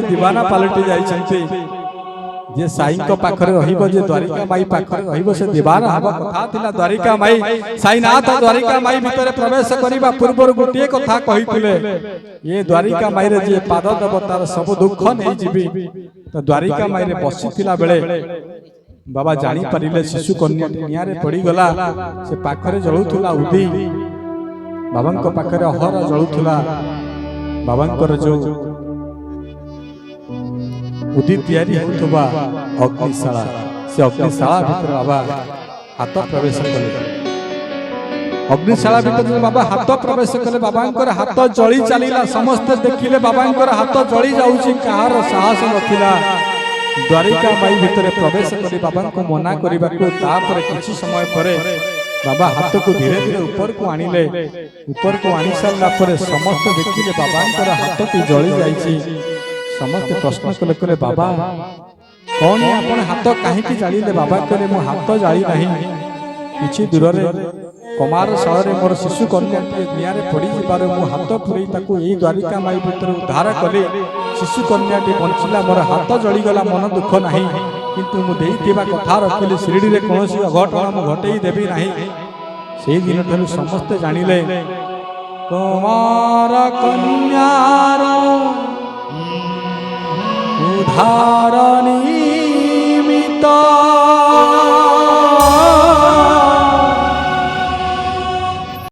दीवाना पलटि जाइछन्ति जे साई को पाखरे रहिबो जे द्वारिका माई पाखरे रहिबो से दीवाना हबा कथा थिला द्वारिका माई साईनाथ द्वारिका माई भितर प्रवेश करिबा पूर्व गोटे कथा कहिथिले ये द्वारिका माई रे जे पाद देवतार सब दुख नै जिबी तो द्वारिका माई रे बसिथिला बेले बाबा जानी परिले शिशु कन्या निया रे पड़ी गला से पाखरे जळुथुला उदी बाबांको पाखरे अहर जळुथुला बाबांकर जो उदी तैयारी होतबा अग्निशाला से अग्निशाला भीतर बाबा हाथ प्रवेश कले अग्निशाला भीतर बाबा हाथ प्रवेश कले बाबांकर हाथ जळी चलीला समस्त देखिले बाबांकर हाथ जळी जाउची कहार साहस नथिला द्वारिका माई भीतर प्रवेश करी बाबांको मना करिबा को तापर किछि समय परे बाबा हाथ को धीरे धीरे ऊपर को आनिले ऊपर को आनी सारला परे समस्त देखिले बाबांकर हाथ टी जळी जाईची समस्त प्रश्न कले कले बाबा कौन आपण हाथ काहे जालिले बाबा कले मो हाथ जाली नहीं किछि दूर रे कुमार शहर रे मोर शिशु कन्या निया रे पड़ी जिबार मो हाथ पुरई ताकू एई द्वारिका माई भीतर उद्धार कले शिशु कन्या टी बंचिला मोर हाथ जळी गला मन दुख नहीं किंतु मु देइतिबा कथा रखिले शिरडी रे कोनोसी अघटन मु घटेई देबी नहीं सेई दिन ठनु समस्त जानिले कुमार कन्यार उद्धारणी